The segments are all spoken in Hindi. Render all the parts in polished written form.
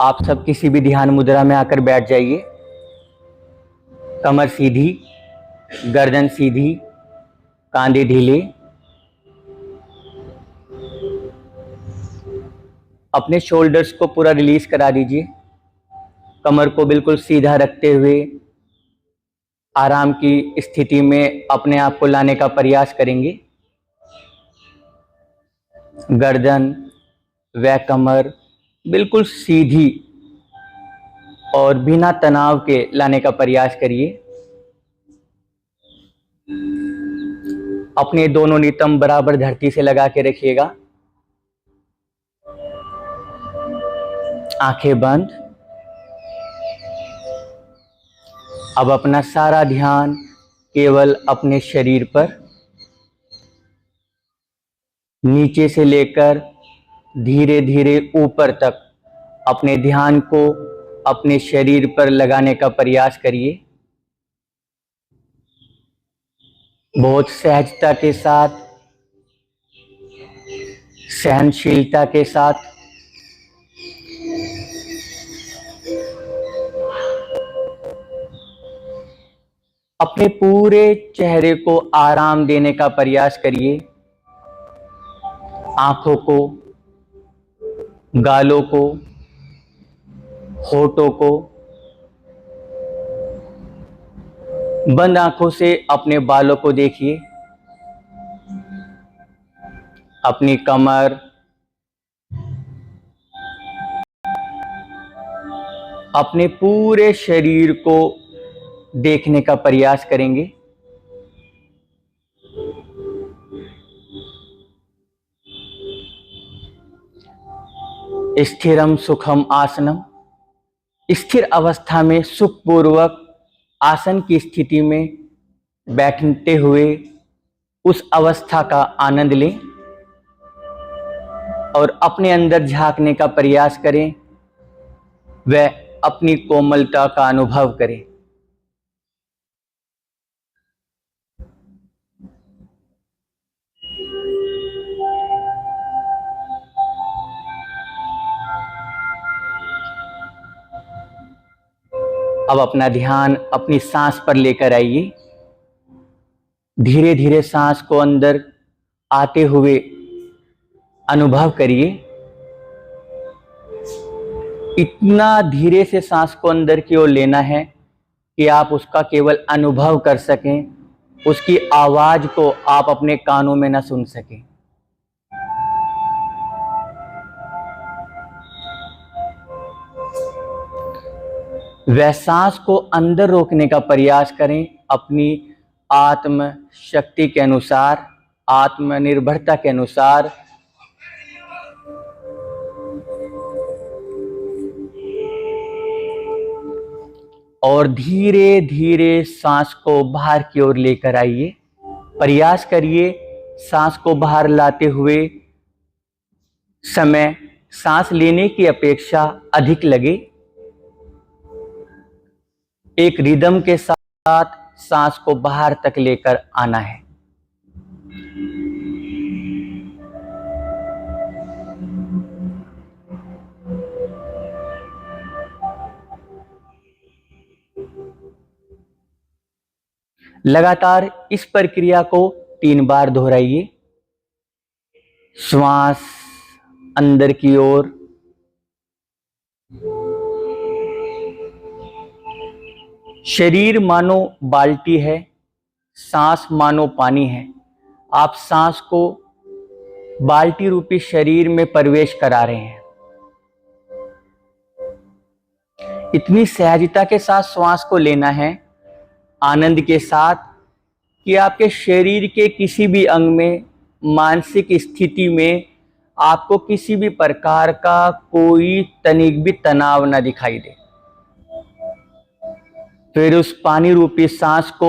आप सब किसी भी ध्यान मुद्रा में आकर बैठ जाइए। कमर सीधी, गर्दन सीधी, कांधे ढीले। अपने शोल्डर्स को पूरा रिलीज करा दीजिए। कमर को बिल्कुल सीधा रखते हुए आराम की स्थिति में अपने आप को लाने का प्रयास करेंगे। गर्दन व कमर बिल्कुल सीधी और बिना तनाव के लाने का प्रयास करिए। अपने दोनों नितंब बराबर धरती से लगा के रखिएगा। आंखें बंद। अब अपना सारा ध्यान केवल अपने शरीर पर, नीचे से लेकर धीरे धीरे ऊपर तक अपने ध्यान को अपने शरीर पर लगाने का प्रयास करिए। बहुत सहजता के साथ, सहनशीलता के साथ। अपने पूरे चेहरे को आराम देने का प्रयास करिए। आंखों को, गालों को, होठों को। बंद आंखों से अपने बालों को देखिए। अपनी कमर, अपने पूरे शरीर को देखने का प्रयास करेंगे। स्थिरम सुखम आसनम। स्थिर अवस्था में सुखपूर्वक आसन की स्थिति में बैठते हुए उस अवस्था का आनंद लें और अपने अंदर झांकने का प्रयास करें। वह अपनी कोमलता का अनुभव करें। अब अपना ध्यान अपनी सांस पर लेकर आइए। धीरे धीरे सांस को अंदर आते हुए अनुभव करिए। इतना धीरे से सांस को अंदर की ओर लेना है कि आप उसका केवल अनुभव कर सकें, उसकी आवाज को आप अपने कानों में न सुन सकें। वह सांस को अंदर रोकने का प्रयास करें अपनी आत्म शक्ति के अनुसार, आत्मनिर्भरता के अनुसार। और धीरे धीरे सांस को बाहर की ओर लेकर आइए। प्रयास करिए सांस को बाहर लाते हुए समय सांस लेने की अपेक्षा अधिक लगे। एक रिदम के साथ सांस को बाहर तक लेकर आना है। लगातार इस प्रक्रिया को 3 बार दोहराइए। श्वास अंदर की ओर, शरीर मानो बाल्टी है, सांस मानो पानी है। आप सांस को बाल्टी रूपी शरीर में प्रवेश करा रहे हैं। इतनी सहजता के साथ श्वास को लेना है, आनंद के साथ, कि आपके शरीर के किसी भी अंग में, मानसिक स्थिति में आपको किसी भी प्रकार का कोई तनिक भी तनाव न दिखाई दे। फिर उस पानी रूपी सांस को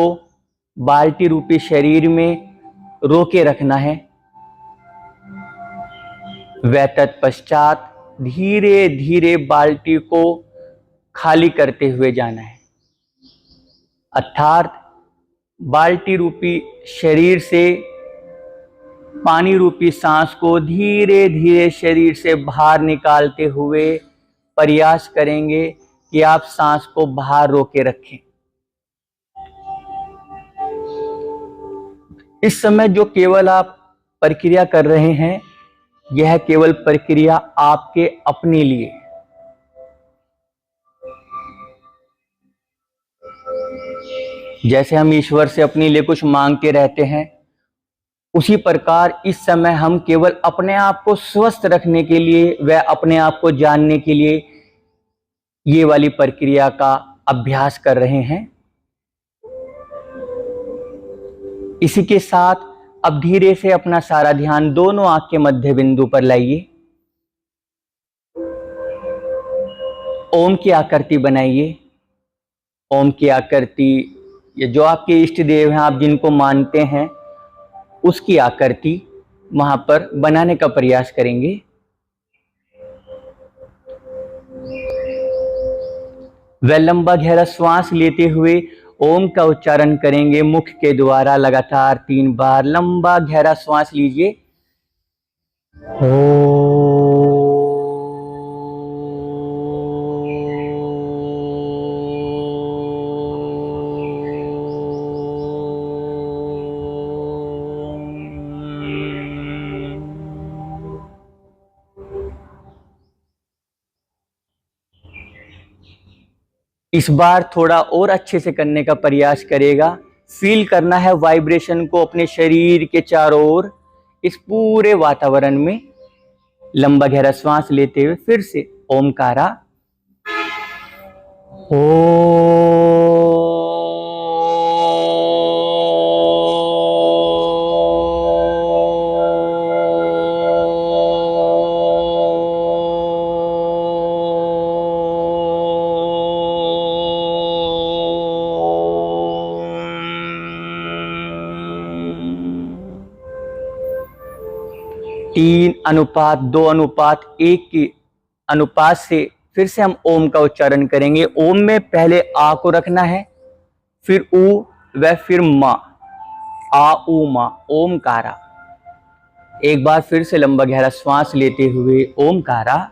बाल्टी रूपी शरीर में रोके रखना है। वह तत्पश्चात धीरे धीरे बाल्टी को खाली करते हुए जाना है। अर्थात बाल्टी रूपी शरीर से पानी रूपी सांस को धीरे धीरे शरीर से बाहर निकालते हुए प्रयास करेंगे कि आप सांस को बाहर रोके रखें। इस समय जो केवल आप प्रक्रिया कर रहे हैं, यह केवल प्रक्रिया आपके अपने लिए। जैसे हम ईश्वर से अपने लिए कुछ मांगते रहते हैं, उसी प्रकार इस समय हम केवल अपने आप को स्वस्थ रखने के लिए व अपने आप को जानने के लिए ये वाली प्रक्रिया का अभ्यास कर रहे हैं। इसी के साथ अब धीरे से अपना सारा ध्यान दोनों आंख के मध्य बिंदु पर लाइए। ओम की आकृति बनाइए। ओम की आकृति, ये जो आपके इष्ट देव हैं, आप जिनको मानते हैं, उसकी आकृति वहां पर बनाने का प्रयास करेंगे। वह लंबा गहरा श्वास लेते हुए ओम का उच्चारण करेंगे मुख के द्वारा। लगातार 3 बार लंबा गहरा श्वास लीजिए। इस बार थोड़ा और अच्छे से करने का प्रयास करेगा। फील करना है वाइब्रेशन को अपने शरीर के चारों ओर, इस पूरे वातावरण में। लंबा गहरा श्वास लेते हुए फिर से ओमकारा। तीन अनुपात 2:1 के अनुपात से फिर से हम ओम का उच्चारण करेंगे। ओम में पहले आ को रखना है, फिर उ व फिर मा। आ उ मा, ओमकारा। एक बार फिर से लंबा गहरा श्वास लेते हुए ओमकारा।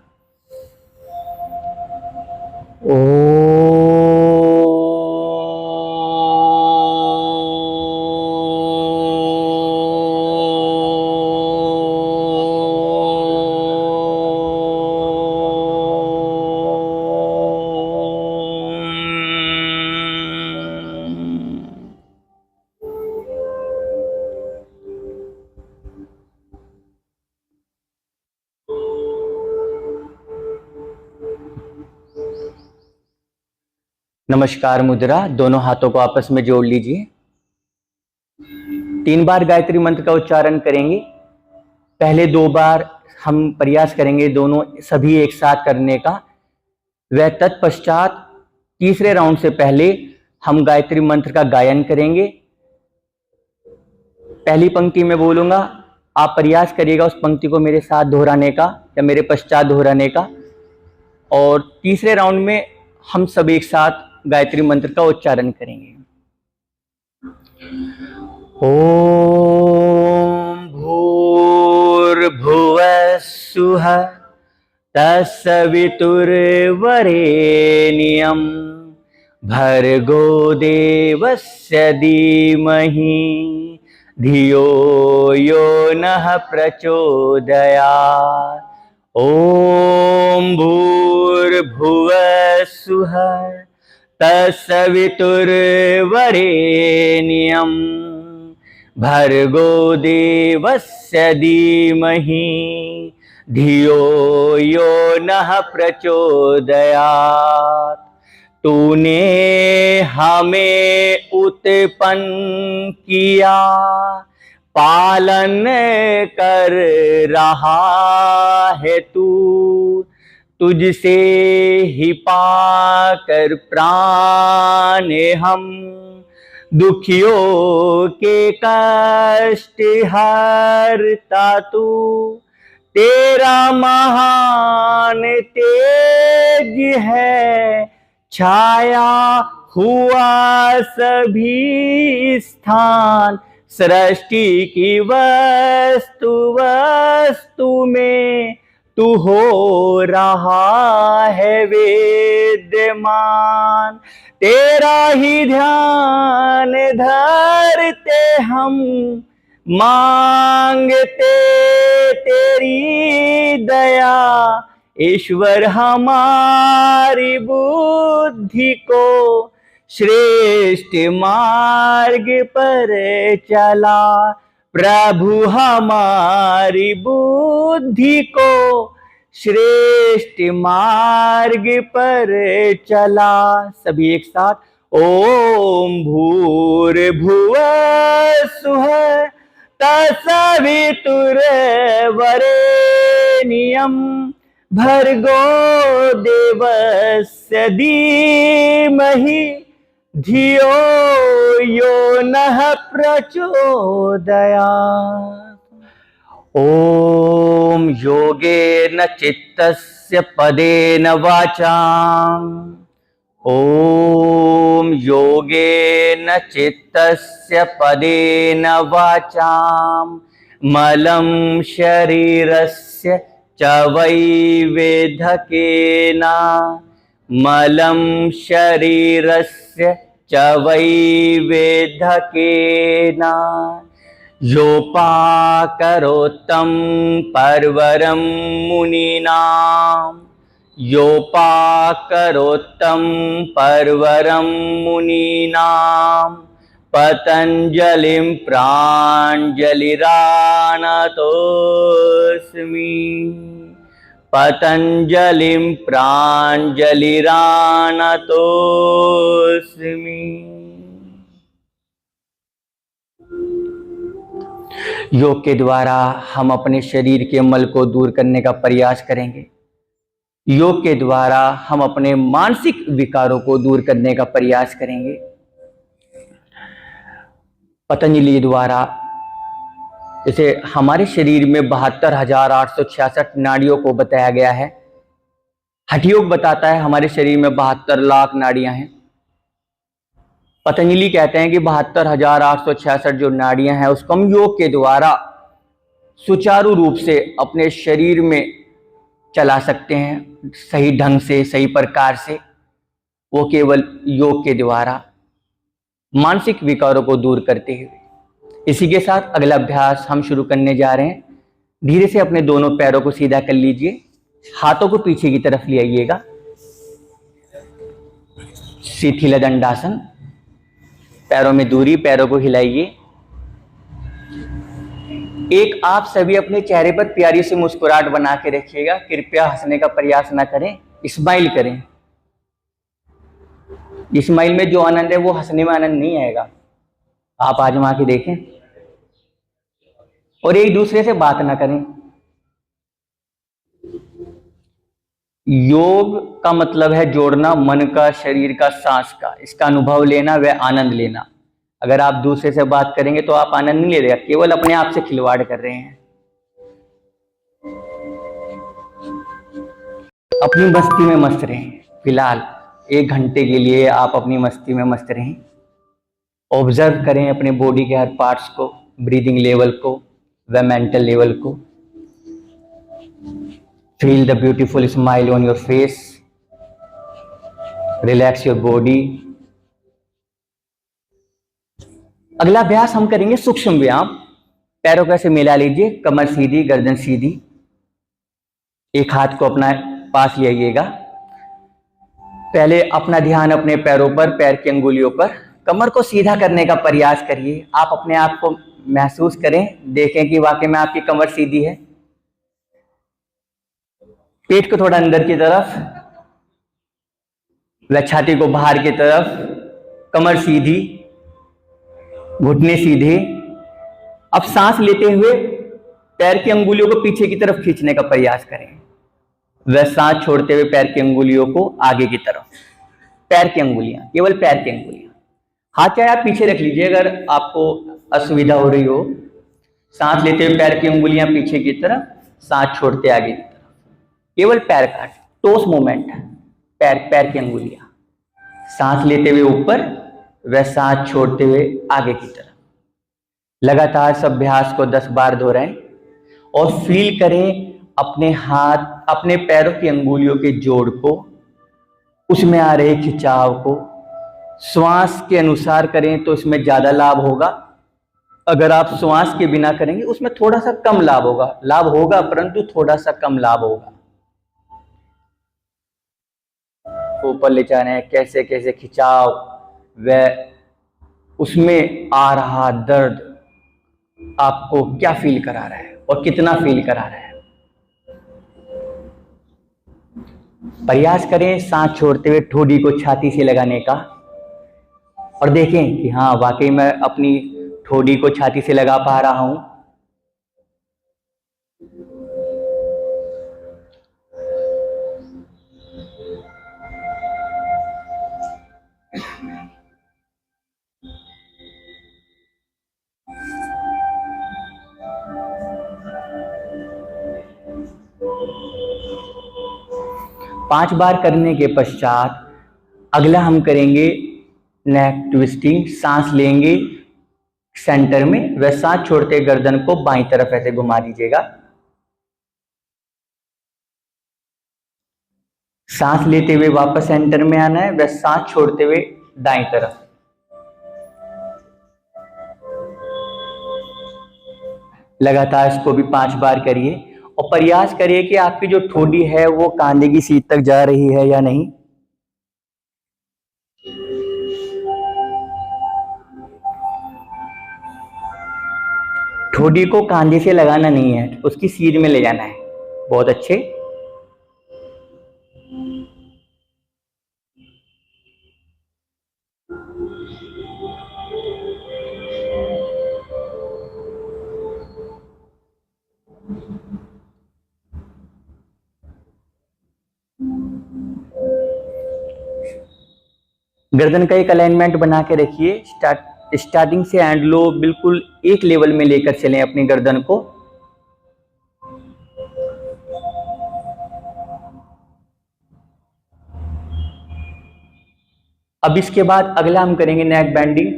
नमस्कार मुद्रा, दोनों हाथों को आपस में जोड़ लीजिए। 3 बार गायत्री मंत्र का उच्चारण करेंगे। पहले 2 बार हम प्रयास करेंगे दोनों सभी एक साथ करने का। वह तत्पश्चात तीसरे राउंड से पहले हम गायत्री मंत्र का गायन करेंगे। पहली पंक्ति में बोलूंगा, आप प्रयास करिएगा उस पंक्ति को मेरे साथ दोहराने का या मेरे पश्चात दोहराने का। और तीसरे राउंड में हम सब एक साथ गायत्री मंत्र का उच्चारण करेंगे। ओम भूर्भुवः स्वः तत्सवितुर्वरेण्यं भर्गो देवस्य धीमहि धियो यो नः प्रचोदयात्। ओम भूर्भुवः स्वः तत्सवितुर्वरेण्यं भर्गो देवस्य धीमहि धियो यो नः प्रचोदयात्। तूने हमें उत्पन्न किया, पालन कर रहा है तू। तुझसे ही पाकर प्राण हम, दुखियों के कष्ट हरता तू। तेरा महान तेज है, छाया हुआ सभी स्थान। सृष्टि की वस्तु वस्तु में तू हो रहा है वेद्यमान। तेरा ही ध्यान धरते हम, मांगते तेरी दया। ईश्वर हमारी बुद्धि को श्रेष्ठ मार्ग पर चला। प्रभु हमारी बुद्धि को श्रेष्ठ मार्ग पर चला। सभी एक साथ, ओम भूर्भुवः स्वः तत्सवितुर्वरेण्यं भर्गो देवस्य धीमहि धियो यो नः प्रचोदयात्। ओम योगेन चित्तस्य पदेन वाचाम्, ओम योगेन चित्तस्य पदेन वाचाम्, मलं शरीरस्य च वैवेधकेन, मलं शरीरस्य च वैवेधकेन। योपाकरोत्तं पर्वरं मुनीनां, योपाकरोत्तं पर्वरं मुनीनां। पतञ्जलिं प्राञ्जलिरानतोऽस्मि, पतञ्जलिं प्राञ्जलिरानतोऽस्मि। योग के द्वारा हम अपने शरीर के मल को दूर करने का प्रयास करेंगे। योग के द्वारा हम अपने मानसिक विकारों को दूर करने का प्रयास करेंगे। पतंजलि द्वारा जैसे हमारे शरीर में 72,866 नाड़ियों को बताया गया है। हठ योग बताता है हमारे शरीर में 72 लाख नाड़ियां हैं। पतंजलि कहते हैं कि 72,866 जो नाड़ियां हैं उसको हम योग के द्वारा सुचारू रूप से अपने शरीर में चला सकते हैं, सही ढंग से, सही प्रकार से। वो केवल योग के द्वारा मानसिक विकारों को दूर करते हुए। इसी के साथ अगला अभ्यास हम शुरू करने जा रहे हैं। धीरे से अपने दोनों पैरों को सीधा कर लीजिए, हाथों को पीछे की तरफ ले आइएगा। शिथिल दंडासन, पैरों में दूरी, पैरों को हिलाइए। एक आप सभी अपने चेहरे पर प्यारी सी मुस्कुराहट बना के रखिएगा। कृपया हंसने का प्रयास ना करें, स्माइल करें। स्माइल में जो आनंद है वो हंसने में आनंद नहीं आएगा। आप आजमा के देखें। और एक दूसरे से बात ना करें। योग का मतलब है जोड़ना मन का, शरीर का, सांस का, इसका अनुभव लेना व आनंद लेना। अगर आप दूसरे से बात करेंगे तो आप आनंद नहीं ले रहे, केवल अपने आप से खिलवाड़ कर रहे हैं। अपनी मस्ती में मस्त रहें। फिलहाल 1 घंटे के लिए आप अपनी मस्ती में मस्त रहें। ऑब्जर्व करें अपने बॉडी के हर पार्ट्स को, ब्रीदिंग लेवल को व मेंटल लेवल को। Feel the beautiful smile on your face. Relax your body. अगला अभ्यास हम करेंगे सूक्ष्म व्यायाम। पैरों को ऐसे मिला लीजिए, कमर सीधी, गर्दन सीधी। एक हाथ को अपना पास ले आइएगा। पहले अपना ध्यान अपने पैरों पर, पैर की अंगुलियों पर। कमर को सीधा करने का प्रयास करिए। आप अपने आप को महसूस करें, देखें कि वाकई में आपकी कमर सीधी है। पेट को थोड़ा अंदर की तरफ व छाती को बाहर की तरफ। कमर सीधी, घुटने सीधे। अब सांस लेते हुए पैर की अंगुलियों को पीछे की तरफ खींचने का प्रयास करें व सांस छोड़ते हुए पैर की अंगुलियों को आगे की तरफ। पैर की अंगुलियां, केवल पैर की अंगुलियां। हाथ चाहे आप पीछे रख लीजिए अगर आपको असुविधा हो रही हो। सांस लेते हुए पैर की अंगुलियां पीछे की तरफ, सांस छोड़ते आगे की तरफ। केवल पैर का टोस मूवमेंट, पैर की अंगुलियां। सांस लेते हुए ऊपर व सांस छोड़ते हुए आगे की तरफ। लगातार इस अभ्यास को 10 बार दोहराएं और फील करें अपने हाथ, अपने पैरों की अंगुलियों के जोड़ को, उसमें आ रहे खिंचाव को श्वास के अनुसार करें तो इसमें ज्यादा लाभ होगा। अगर आप श्वास के बिना करेंगे उसमें थोड़ा सा कम लाभ होगा परंतु थोड़ा सा कम लाभ होगा। ऊपर ले जाना है, कैसे कैसे खिंचाव, वह उसमें आ रहा दर्द आपको क्या फील करा रहा है और कितना फील करा रहा है। प्रयास करें सांस छोड़ते हुए ठोड़ी को छाती से लगाने का और देखें कि हाँ वाकई मैं अपनी ठोड़ी को छाती से लगा पा रहा हूं। पांच बार करने के पश्चात अगला हम करेंगे नेक ट्विस्टिंग। सांस लेंगे सेंटर में, वह सांस छोड़ते गर्दन को बाईं तरफ ऐसे घुमा दीजिएगा। सांस लेते हुए वापस सेंटर में आना है, वह सांस छोड़ते हुए दाईं तरफ। लगातार इसको भी 5 बार करिए और प्रयास करिए कि आपकी जो ठोड़ी है वो कांधे की सीध तक जा रही है या नहीं। ठोड़ी को कांधे से लगाना नहीं है, उसकी सीध में ले जाना है। बहुत अच्छे। गर्दन का एक अलाइनमेंट बना के रखिए। स्टार्टिंग से एंड लो बिल्कुल एक लेवल में लेकर चलें अपनी गर्दन को। अब इसके बाद अगला हम करेंगे नेक बेंडिंग।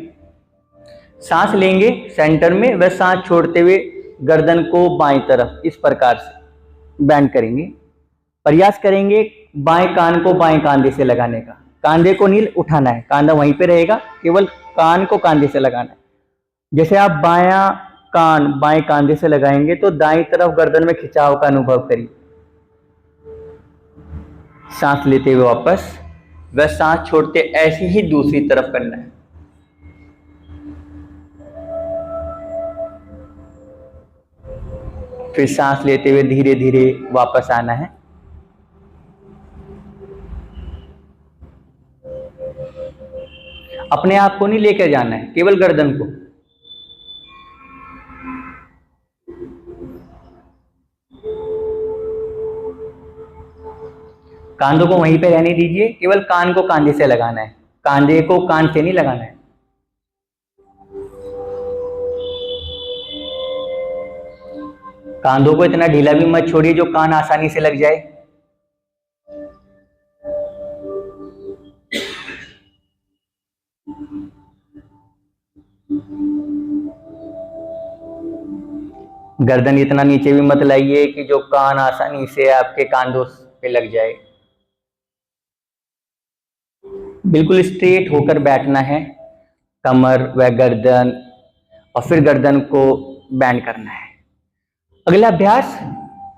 सांस लेंगे सेंटर में, वह सांस छोड़ते हुए गर्दन को बाईं तरफ इस प्रकार से बेंड करेंगे। प्रयास करेंगे बाएं कान को बाएं कांधे से लगाने का। कांधे को नहीं उठाना है, कांधा वहीं पे रहेगा, केवल कान को कांधे से लगाना है। जैसे आप बायां कान बाएं कांधे से लगाएंगे तो दाईं तरफ गर्दन में खिंचाव का अनुभव करिए। सांस लेते हुए वापस, वह सांस छोड़ते ऐसे ही दूसरी तरफ करना है। फिर सांस लेते हुए धीरे धीरे वापस आना है। अपने आप को नहीं लेकर जाना है, केवल गर्दन को। कांधों को वहीं पे रहने दीजिए, केवल कान को कांधे से लगाना है, कांधे को कान से नहीं लगाना है। कांधों को इतना ढीला भी मत छोड़िए जो कान आसानी से लग जाए। गर्दन इतना नीचे भी मत लाइए कि जो कान आसानी से आपके कांधों पे लग जाए। बिल्कुल स्ट्रेट होकर बैठना है, कमर व गर्दन, और फिर गर्दन को बैंड करना है। अगला अभ्यास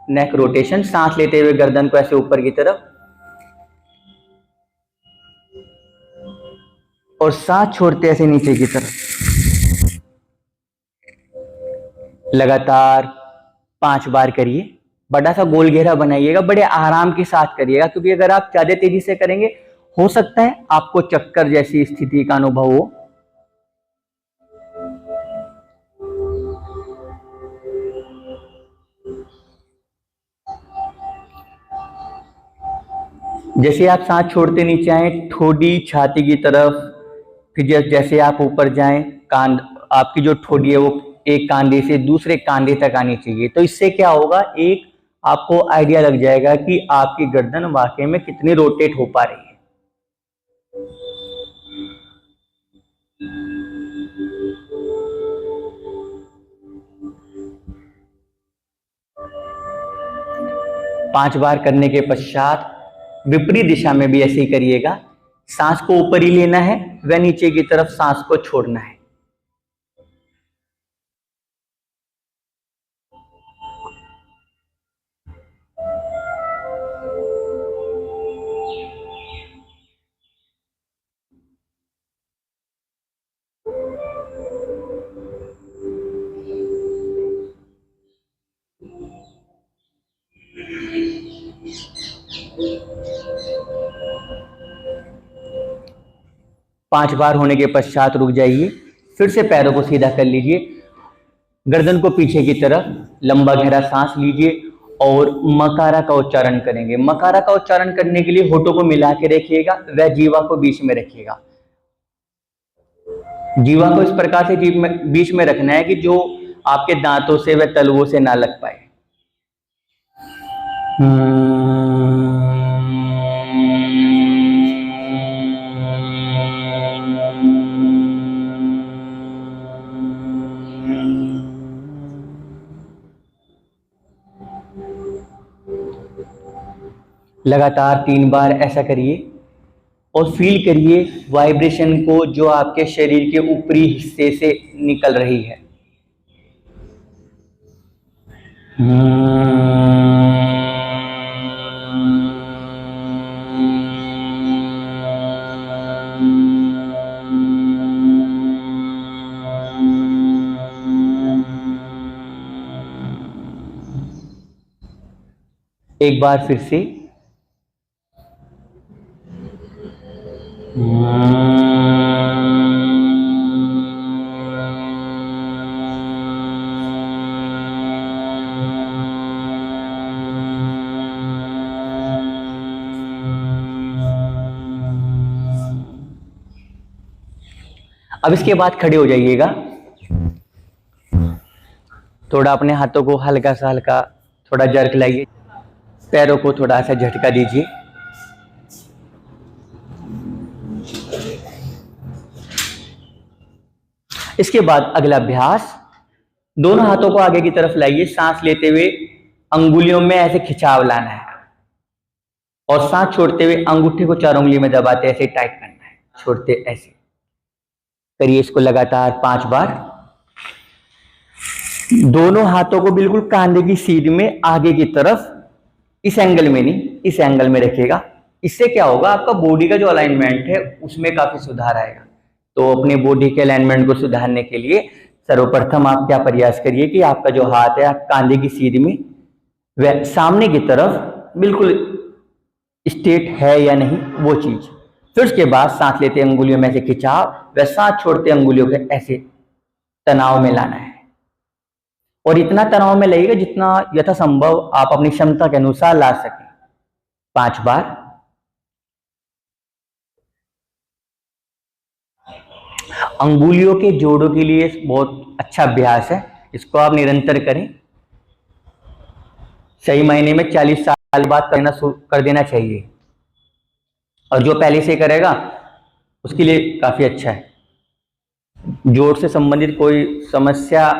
नेक रोटेशन। सांस लेते हुए गर्दन को ऐसे ऊपर की तरफ और सांस छोड़ते ऐसे नीचे की तरफ। लगातार 5 बार करिए। बड़ा सा गोल घेरा बनाइएगा, बड़े आराम के साथ करिएगा, क्योंकि अगर आप ज्यादा तेजी से करेंगे हो सकता है आपको चक्कर जैसी स्थिति का अनुभव हो। जैसे आप सांस छोड़ते नीचे आए, ठोडी छाती की तरफ, फिर जैसे आप ऊपर जाएं, कान, आपकी जो ठोडी है वो एक कांधे से दूसरे कांधे तक आनी चाहिए। तो इससे क्या होगा, एक आपको आइडिया लग जाएगा कि आपकी गर्दन वाकई में कितनी रोटेट हो पा रही है। 5 बार करने के पश्चात विपरीत दिशा में भी ऐसे ही करिएगा। सांस को ऊपर ही लेना है व नीचे की तरफ सांस को छोड़ना है। पांच बार होने के पश्चात रुक जाइए। फिर से पैरों को सीधा कर लीजिए, गर्दन को पीछे की तरफ लंबा गहरा सांस लीजिए और मकारा का उच्चारण करेंगे। मकारा का उच्चारण करने के लिए होठों को मिला के रखिएगा व जीवा को बीच में रखिएगा। जीवा को इस प्रकार से बीच में रखना है कि जो आपके दांतों से व तलवों से ना लग पाए। लगातार 3 बार ऐसा करिए और फील करिए वाइब्रेशन को जो आपके शरीर के ऊपरी हिस्से से निकल रही है। एक बार फिर से अब इसके बाद खड़े हो जाइएगा। थोड़ा अपने हाथों को हल्का सा हल्का थोड़ा जर्क लाइए, पैरों को थोड़ा सा झटका दीजिए। इसके बाद अगला अभ्यास, दोनों हाथों को आगे की तरफ लाइए। सांस लेते हुए अंगुलियों में ऐसे खिंचाव लाना है और सांस छोड़ते हुए अंगूठे को 4 उंगली में दबाते ऐसे टाइट करना है, छोड़ते ऐसे करिए। इसको लगातार 5 बार। दोनों हाथों को बिल्कुल कांधे की सीध में आगे की तरफ, इस एंगल में नहीं, इस एंगल में रखिएगा। इससे क्या होगा, आपका बॉडी का जो अलाइनमेंट है उसमें काफी सुधार आएगा। तो अपने बॉडी के अलाइनमेंट को सुधारने के लिए सर्वप्रथम आप क्या प्रयास करिए कि आपका जो हाथ है आप कांधे की सीध में व सामने की तरफ बिल्कुल स्ट्रेट है या नहीं वो चीज। फिर उसके बाद सांस लेते अंगुलियों में ऐसे खिंचाव व सांस छोड़ते अंगुलियों के ऐसे तनाव में लाना है और इतना तनाव में लाइएगा जितना यथासंभव आप अपनी क्षमता के अनुसार ला सकें। 5 बार। अंगुलियों के जोड़ों के लिए बहुत अच्छा अभ्यास है, इसको आप निरंतर करें। सही मायने में 40 साल बाद कर देना चाहिए और जो पहले से करेगा उसके लिए काफी अच्छा है। जोड़ से संबंधित कोई समस्या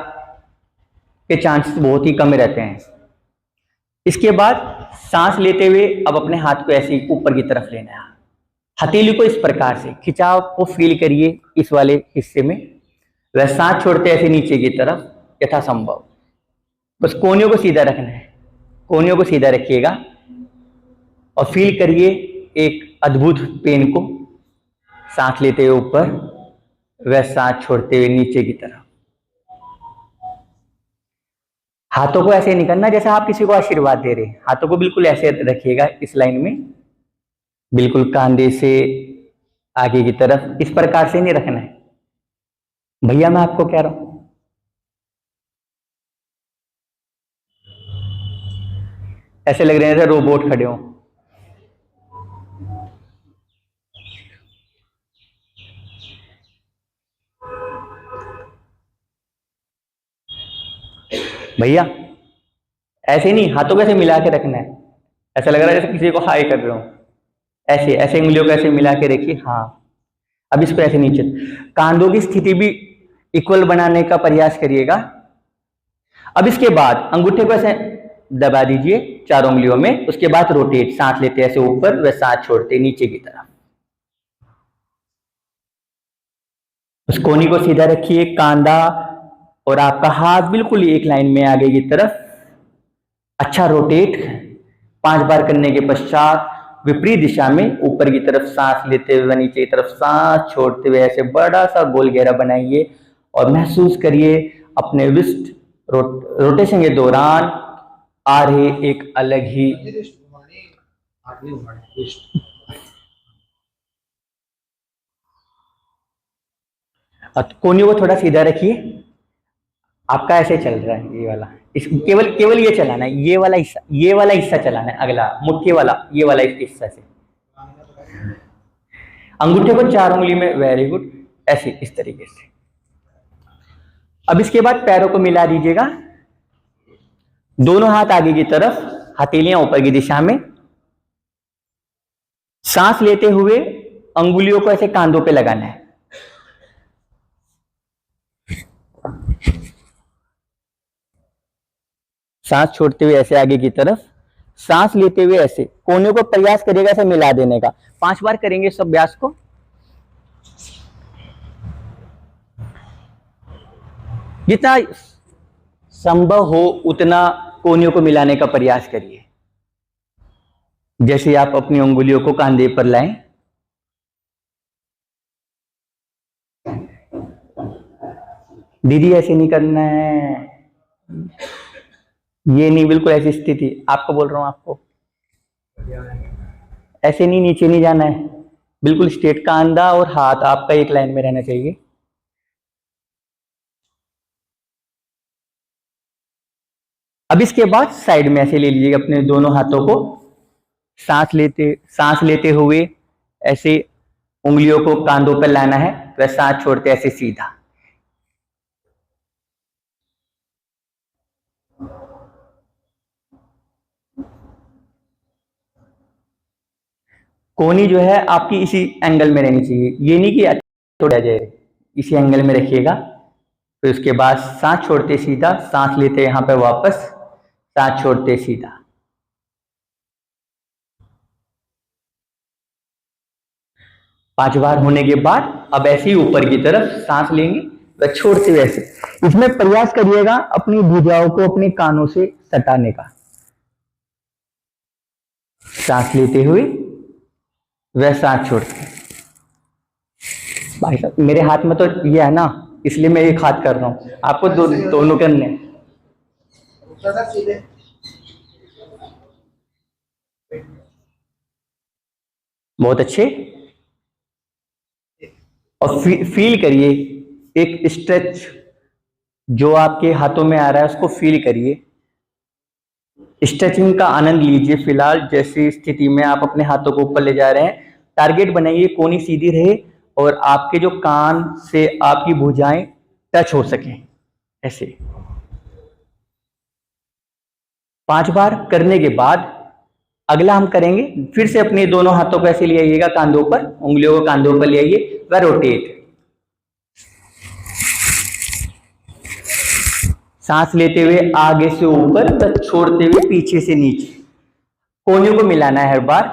के चांसेस बहुत ही कम रहते हैं। इसके बाद सांस लेते हुए अब अपने हाथ को ऐसे ऊपर की तरफ लेना है। हथेली को इस प्रकार से खिंचाव को फील करिए इस वाले हिस्से में, वह सांस छोड़ते ऐसे नीचे की तरफ यथासंभव। बस कोहनियों को सीधा रखना है, कोहनियों को सीधा रखिएगा और फील करिए एक अद्भुत पेन को। सांस लेते हुए ऊपर वह सांस छोड़ते हुए नीचे की तरफ। हाथों को ऐसे नहीं करना जैसे आप किसी को आशीर्वाद दे रहे हैं, हाथों को बिल्कुल ऐसे रखिएगा इस लाइन में, बिल्कुल कांधे से आगे की तरफ, इस प्रकार से नहीं रखना है भैया, मैं आपको कह रहा हूं। ऐसे लग रहे हैं जैसे रोबोट खड़े हों। भैया ऐसे नहीं, हाथों को ऐसे मिला के रखना है। ऐसा लग रहा है जैसे किसी को हाई कर रहे हो। ऐसे ऐसे उंगलियों को ऐसे मिला के रखिए। हाँ, अब इसको ऐसे नीचे, कांधों की स्थिति भी इक्वल बनाने का प्रयास करिएगा। अब इसके बाद अंगूठे को ऐसे दबा दीजिए 4 उंगलियों में। उसके बाद रोटेट, सांस लेते ऐसे ऊपर व सांस छोड़ते नीचे की तरफ। उस कोहनी को सीधा रखिए, कांधा और आपका हाथ बिल्कुल एक लाइन में आगे की तरफ। अच्छा रोटेट 5 बार करने के पश्चात विपरीत दिशा में ऊपर की तरफ सांस लेते हुए नीचे की तरफ सांस छोड़ते हुए ऐसे बड़ा सा गोल घेरा बनाइए और महसूस करिए अपने रिस्ट रोटेशन के दौरान आ रहे एक अलग ही कोहनियों को थोड़ा सीधा रखिए। आपका ऐसे चल रहा है ये वाला, इस केवल केवल ये चलाना है, ये वाला हिस्सा चलाना है, अगला मुट्ठी वाला ये वाला हिस्सा से। अंगूठे को 4 उंगली में, वेरी गुड, ऐसे इस तरीके से। अब इसके बाद पैरों को मिला दीजिएगा, दोनों हाथ आगे की तरफ, हथेलियां ऊपर की दिशा में। सांस लेते हुए अंगुलियों को ऐसे कांधों पे लगाना है। सांस छोड़ते हुए ऐसे आगे की तरफ, सांस लेते हुए ऐसे कोने को प्रयास करिएगा ऐसे मिला देने का। 5 बार करेंगे इस अभ्यास को। जितना संभव हो उतना कोनियों को मिलाने का प्रयास करिए। जैसे आप अपनी उंगलियों को कांधे पर लाएं, दीदी ऐसे नहीं करना है, ये नहीं, बिल्कुल ऐसी स्थिति आपको बोल रहा हूं, आपको ऐसे नहीं, नीचे नहीं जाना है, बिल्कुल स्ट्रेट, कांधा और हाथ आपका एक लाइन में रहना चाहिए। अब इसके बाद साइड में ऐसे ले लीजिएगा अपने दोनों हाथों को, सांस लेते हुए ऐसे उंगलियों को कांधों पर लाना है, वह सांस छोड़ते ऐसे सीधा। कोहनी जो है आपकी इसी एंगल में रहनी चाहिए, ये नहीं कि छोड़ा जाए, इसी एंगल में रखिएगा। फिर उसके बाद सांस छोड़ते सीधा, सांस लेते यहां पे वापस, सांस छोड़ते सीधा। पांच बार होने के बाद अब ऐसे ही ऊपर की तरफ सांस लेंगे व छोड़ते हुए ऐसे। इसमें प्रयास करिएगा अपनी भुजाओं को अपने कानों से सटाने का। सांस लेते हुए वह सांस छोड़ते। भाई साहब मेरे हाथ में तो ये है ना, इसलिए मैं एक हाथ कर रहा हूं, आपको दोनों करने। बहुत अच्छे। और फील करिए एक स्ट्रेच जो आपके हाथों में आ रहा है, उसको फील करिए, स्ट्रेचिंग का आनंद लीजिए। फिलहाल जैसी स्थिति में आप अपने हाथों को ऊपर ले जा रहे हैं, टारगेट बनाइए कोहनी सीधी रहे और आपके जो कान से आपकी भुजाएं टच हो सके, ऐसे। 5 बार करने के बाद अगला हम करेंगे, फिर से अपने दोनों हाथों को ऐसे ले आइएगा कांधों पर, उंगलियों को कांधों पर ले आइए व रोटेट। सांस लेते हुए आगे से ऊपर व छोड़ते हुए पीछे से नीचे। कोहनियों को मिलाना है हर बार।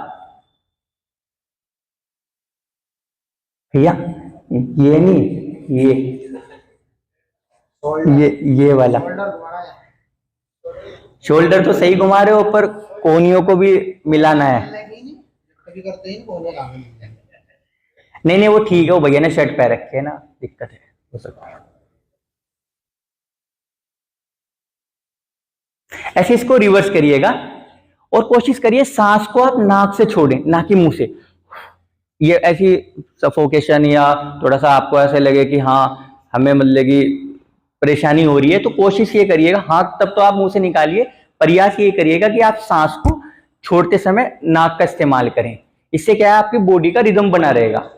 भैया ये नहीं, ये वाला शोल्डर तो सही घुमा रहे हो, पर कोहनियों को भी मिलाना है। नहीं नहीं वो ठीक है, वो भैया ने शर्ट पहन रखे है ना, दिक्कत है, हो सकता है। ऐसे इसको रिवर्स करिएगा और कोशिश करिए सांस को आप नाक से छोड़ें, ना कि मुंह से। ये ऐसी सफोकेशन या थोड़ा सा आपको ऐसे लगे कि हाँ हमें मतलब कि परेशानी हो रही है, तो कोशिश ये करिएगा, हाथ तब तो आप मुंह से निकालिए, प्रयास ये करिएगा कि आप सांस को छोड़ते समय नाक का इस्तेमाल करें। इससे क्या है, आपकी बॉडी का रिदम बना रहेगा।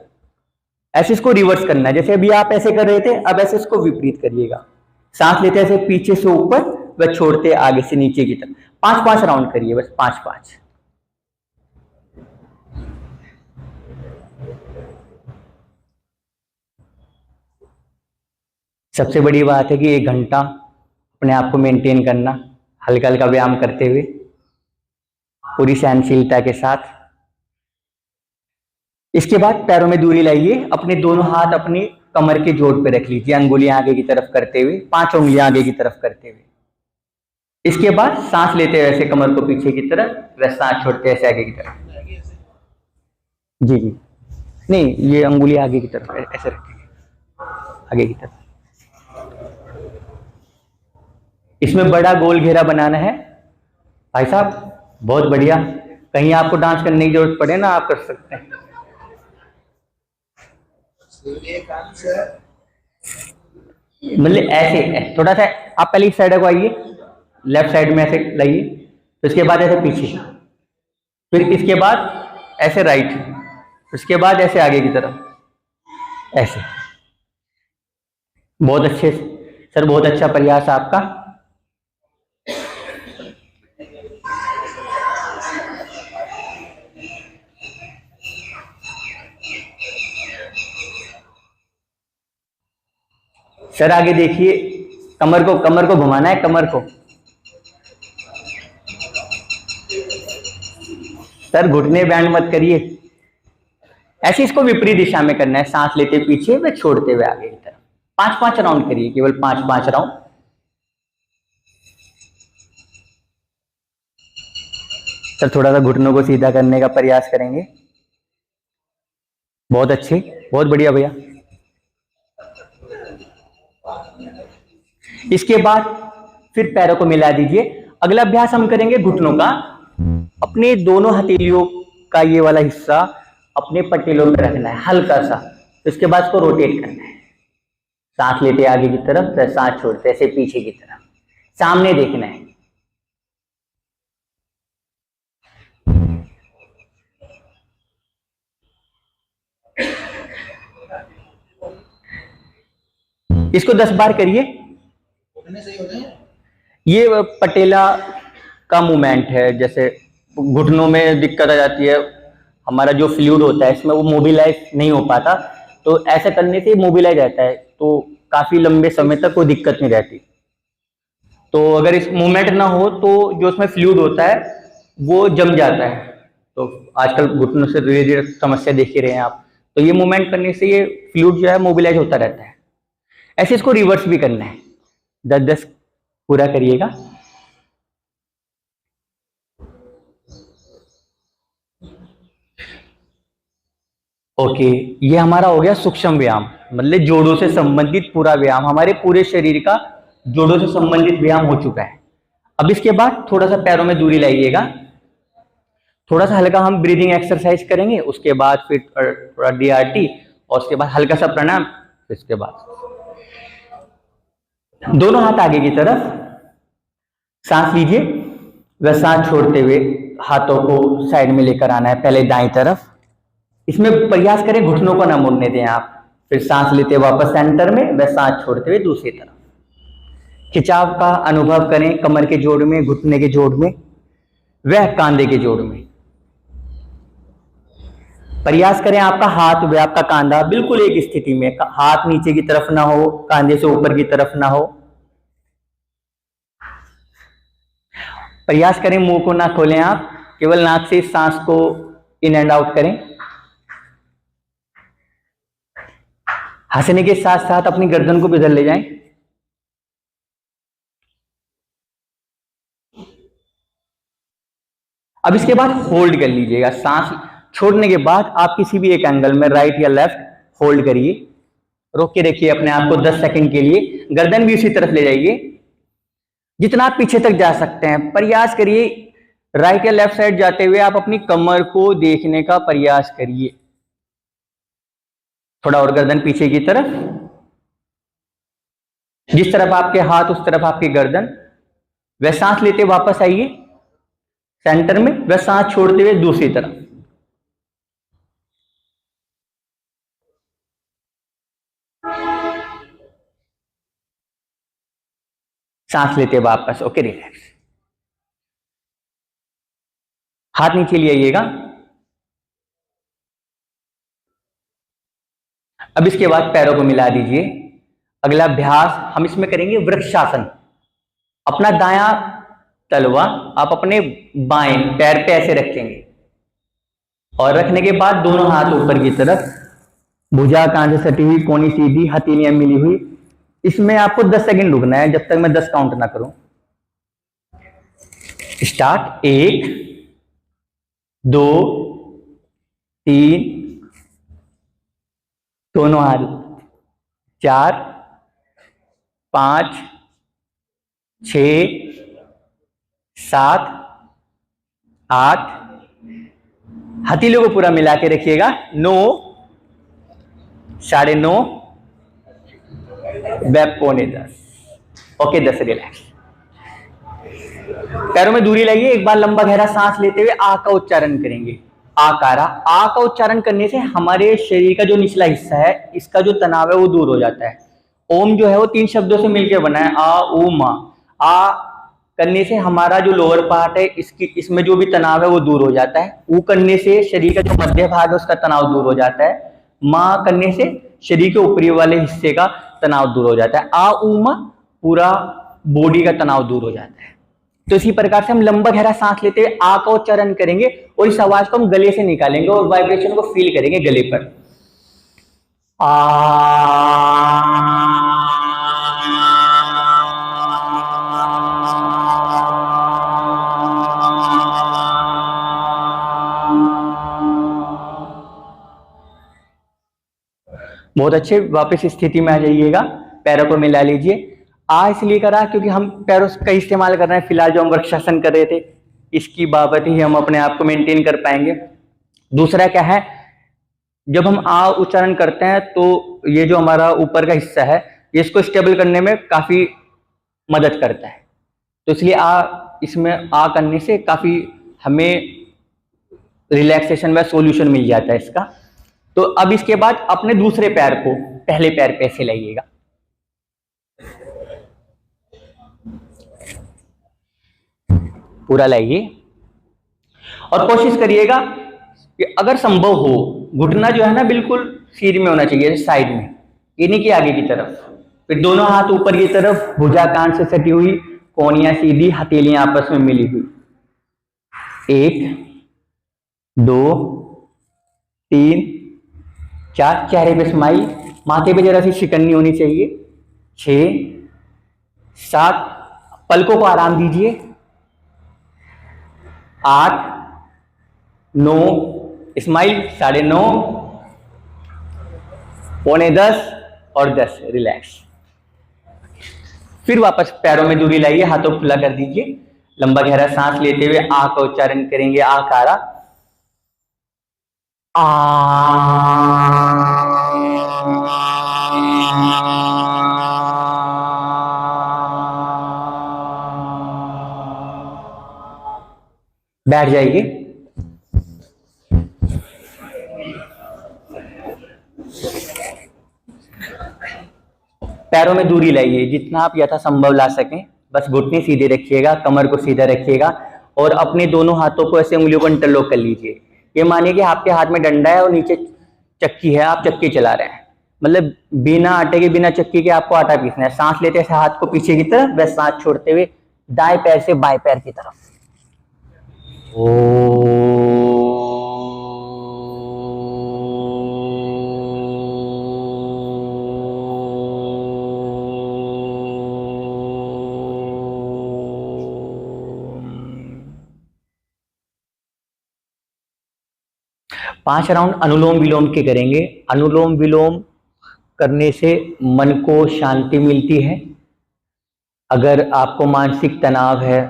ऐसे इसको रिवर्स करना है, जैसे अभी आप ऐसे कर रहे थे, अब ऐसे इसको विपरीत करिएगा। सांस लेते ऐसे पीछे से ऊपर व छोड़ते आगे से नीचे की तरफ। 5-5 राउंड करिए, बस 5-5। सबसे बड़ी बात है कि 1 घंटा अपने आप को मेंटेन करना, हल्का हल्का व्यायाम करते हुए पूरी सहनशीलता के साथ। इसके बाद पैरों में दूरी लाइए, अपने दोनों हाथ अपनी कमर के जोड़ पे रख लीजिए, अंगुलियां आगे की तरफ करते हुए, 5 उंगलियां आगे की तरफ करते हुए। इसके बाद सांस लेते हुए ऐसे कमर को पीछे की तरफ, वह सांस छोड़ते ऐसे आगे की तरफ। जी जी, नहीं ये अंगुलियां आगे की तरफ ऐसे रखेंगे, आगे की तरफ। इसमें बड़ा गोल घेरा बनाना है भाई साहब, बहुत बढ़िया। कहीं आपको डांस करने की जरूरत पड़े ना, आप कर सकते हैं। मतलब ऐसे थोड़ा सा आप पहले इस साइड को आइए, लेफ्ट साइड में ऐसे लाइए, तो इसके बाद ऐसे पीछे, फिर इसके बाद ऐसे राइट, उसके बाद ऐसे आगे की तरफ, ऐसे। बहुत अच्छे सर, बहुत अच्छा प्रयास आपका। सर आगे देखिए, कमर को घुमाना है, कमर को। सर घुटने बैंड मत करिए, ऐसे इसको विपरीत दिशा में करना है, सांस लेते पीछे व छोड़ते हुए आगे की तरफ। 5-5 राउंड करिए, केवल 5-5 राउंड। सर थोड़ा सा घुटनों को सीधा करने का प्रयास करेंगे। बहुत अच्छे, बहुत बढ़िया भैया। इसके बाद फिर पैरों को मिला दीजिए। अगला अभ्यास हम करेंगे घुटनों का। अपने दोनों हथेलियों का ये वाला हिस्सा अपने पटेलों में रखना है हल्का सा, इसके बाद इसको रोटेट करना है। सांस लेते आगे की तरफ, फिर सांस छोड़ते ऐसे पीछे की तरफ, सामने देखना है। इसको 10 बार करिए। ये पटेला का मूवमेंट है, जैसे घुटनों में दिक्कत आ जाती है, हमारा जो फ्लूइड होता है इसमें वो मोबिलाइज नहीं हो पाता, तो ऐसा करने से मोबिलाइज रहता है, तो काफी लंबे समय तक कोई दिक्कत नहीं रहती। तो अगर इस मूवमेंट ना हो तो जो उसमें फ्लूइड होता है वो जम जाता है, तो आजकल घुटनों से रिलेटेड समस्या देख ही रहे हैं आप। तो ये मूवमेंट करने से ये फ्लूइड जो है मोबिलाइज होता रहता है। ऐसे इसको रिवर्स भी करना है, 10-10 पूरा करिएगा। ओके, ये हमारा हो गया सूक्ष्म व्यायाम, मतलब जोड़ों से संबंधित पूरा व्यायाम, हमारे पूरे शरीर का जोड़ों से संबंधित व्यायाम हो चुका है। अब इसके बाद थोड़ा सा पैरों में दूरी लाइएगा, थोड़ा सा हल्का हम ब्रीदिंग एक्सरसाइज करेंगे, उसके बाद फिर थोड़ा डीआरटी, और उसके बाद हल्का सा प्राणायाम। इसके बाद दोनों हाथ आगे की तरफ, सांस लीजिए, वह सांस छोड़ते हुए हाथों को साइड में लेकर आना है, पहले दाएं तरफ। इसमें प्रयास करें घुटनों को ना मुड़ने दें आप, फिर सांस लेते वापस सेंटर में, वह सांस छोड़ते हुए दूसरी तरफ। खिंचाव का अनुभव करें कमर के जोड़ में, घुटने के जोड़ में, वह कांधे के जोड़ में। प्रयास करें आपका हाथ व आपका कांधा बिल्कुल एक स्थिति में, हाथ नीचे की तरफ ना हो, कांधे से ऊपर की तरफ ना हो। प्रयास करें मुंह को ना खोलें आप, केवल नाक से सांस को इन एंड आउट करें। हंसने के साथ साथ अपनी गर्दन को भी इधर ले जाएं। अब इसके बाद होल्ड कर लीजिएगा, सांस छोड़ने के बाद आप किसी भी एक एंगल में राइट या लेफ्ट होल्ड करिए, रोक के रखिए अपने आप को 10 सेकंड के लिए। गर्दन भी उसी तरफ ले जाइए, जितना आप पीछे तक जा सकते हैं। प्रयास करिए राइट या लेफ्ट साइड जाते हुए आप अपनी कमर को देखने का प्रयास करिए। थोड़ा और गर्दन पीछे की तरफ, जिस तरफ आपके हाथ उस तरफ आपकी गर्दन। वह सांस लेते वापस आइए सेंटर में, वह सांस छोड़ते हुए दूसरी तरफ। सांस लेते वापस, ओके रिलैक्स। हाथ नीचे ले आइएगा। अब इसके बाद पैरों को मिला दीजिए। अगला अभ्यास हम इसमें करेंगे वृक्षासन। अपना दायां तलवा आप अपने बाएं पैर पे ऐसे रखेंगे और रखने के बाद दोनों हाथ ऊपर की तरफ, भुजा कांध से सटी हुई, कोनी सीधी, हथेलियां मिली हुई। इसमें आपको 10 सेकंड रुकना है जब तक मैं 10 काउंट ना करूं। स्टार्ट। 1 2 3, दोनों हाथ, 4 5 6 7 8, हथेलियों को पूरा मिला के रखिएगा। 9 9:30, बैक पौने 10। Okay, 10 relax. पैरों में दूरी लाइए। एक बार लंबा गहरा सांस लेते हुए आ का उच्चारण करेंगे। आकारा। आ का उच्चारण करने से हमारे शरीर का जो निचला हिस्सा है, इसका जो तनाव है वो दूर हो जाता है। ओम जो है वो 3 शब्दों से मिलकर बना है, आ ऊ मा। आ करने से हमारा जो लोअर पार्ट है इसमें जो भी तनाव है वो दूर हो जाता है। ऊ करने से शरीर का जो मध्य भाग है उसका तनाव दूर हो जाता है। माँ करने से शरीर के ऊपरी वाले हिस्से का तनाव दूर हो जाता है। आ ऊ मा, पूरा बॉडी का तनाव दूर हो जाता है। तो इसी प्रकार से हम लंबा गहरा सांस लेते हुए आ का उच्चारण करेंगे और इस आवाज को हम गले से निकालेंगे और वाइब्रेशन को फील करेंगे गले पर। बहुत अच्छे, वापस स्थिति में आ जाइएगा। पैरों को मिला लीजिए। आ इसलिए करा क्योंकि हम पैरों का इस्तेमाल कर रहे हैं। फिलहाल जो हम वृक्षासन कर रहे थे, इसकी बाबत ही हम अपने आप को मेंटेन कर पाएंगे। दूसरा क्या है, जब हम आ उच्चारण करते हैं तो ये जो हमारा ऊपर का हिस्सा है, ये इसको स्टेबल करने में काफी मदद करता है। तो इसलिए इसमें आ करने से काफी हमें रिलैक्सेशन व सॉल्यूशन मिल जाता है इसका। तो अब इसके बाद अपने दूसरे पैर को पहले पैर पे ऐसे लाइएगा। पूरा लाइए और कोशिश करिएगा कि अगर संभव हो, घुटना जो है ना बिल्कुल सिर में होना चाहिए, साइड में, ये नहीं कि आगे की तरफ। फिर दोनों हाथ ऊपर की तरफ, भुजा कान से सटी हुई, कोनियां सीधी, हथेलियां आपस में मिली हुई। 1 2 3 4, चेहरे पे स्माइल, माथे पे जरा सी शिकन्नी होनी चाहिए। 6 7, पलकों को आराम दीजिए। 8 9, स्माइल। 9:30, पौने 10 और 10, रिलैक्स। फिर वापस पैरों में दूरी लाइए, हाथों को खुला कर दीजिए। लंबा गहरा सांस लेते हुए आ का उच्चारण करेंगे। आकारा। बैठ जाइए। पैरों में दूरी लाइए जितना आप यथासंभव ला सकें। बस घुटने सीधे रखिएगा, कमर को सीधा रखिएगा और अपने दोनों हाथों को ऐसे उंगलियों को इंटरलॉक कर लीजिए। ये मानिए कि आपके हाथ में डंडा है और नीचे चक्की है, आप चक्की चला रहे हैं। मतलब बिना आटे के, बिना चक्की के आपको आटा पीसना है। सांस लेते हैं हाथ को पीछे की तरफ, वह सांस छोड़ते हुए दाएं पैर से बाएं पैर की तरफ। पांच राउंड अनुलोम विलोम के करेंगे। अनुलोम विलोम करने से मन को शांति मिलती है। अगर आपको मानसिक तनाव है,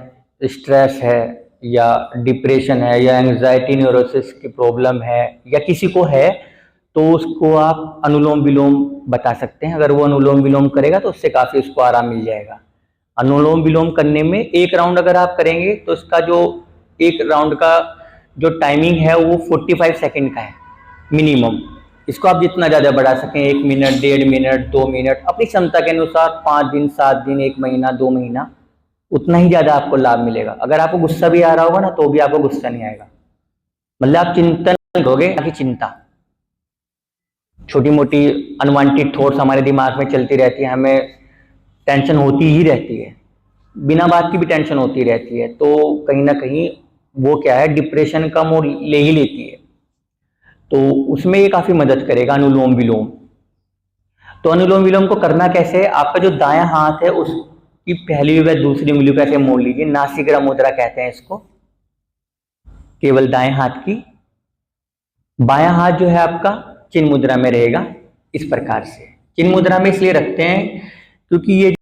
स्ट्रेस है या डिप्रेशन है या एंजाइटी न्यूरोसिस की प्रॉब्लम है या किसी को है, तो उसको आप अनुलोम विलोम बता सकते हैं। अगर वो अनुलोम विलोम करेगा तो उससे काफ़ी उसको आराम मिल जाएगा। अनुलोम विलोम करने में एक राउंड अगर आप करेंगे तो इसका जो एक राउंड का जो टाइमिंग है वो 45 सेकंड का है मिनिमम। इसको आप जितना ज़्यादा बढ़ा सकें, 1 मिनट, 1.5 मिनट, 2 मिनट, अपनी क्षमता के अनुसार 5 दिन, 7 दिन, 1 महीना, 2 महीना, उतना ही ज़्यादा आपको लाभ मिलेगा। अगर आपको गुस्सा भी आ रहा होगा ना तो भी आपको गुस्सा नहीं आएगा। मतलब आप चिंतन करोगे ना कि चिंता। छोटी मोटी अनवांटेड थॉट्स हमारे दिमाग में चलती रहती है, हमें टेंशन होती ही रहती है, बिना बात की भी टेंशन होती रहती है, तो कहीं ना कहीं वो क्या है, डिप्रेशन का मोड़ ले ही लेती है। तो उसमें ये काफी मदद करेगा अनुलोम विलोम। तो अनुलोम विलोम को करना कैसे है, आपका जो दायां हाथ है उसकी पहली व दूसरी उंगली को ऐसे मोड़ लीजिए, नासिका मुद्रा कहते हैं इसको, केवल दाएं हाथ की। बायां हाथ जो है आपका चिन्ह मुद्रा में रहेगा इस प्रकार से। चिन्ह मुद्रा में इसलिए रखते हैं क्योंकि ये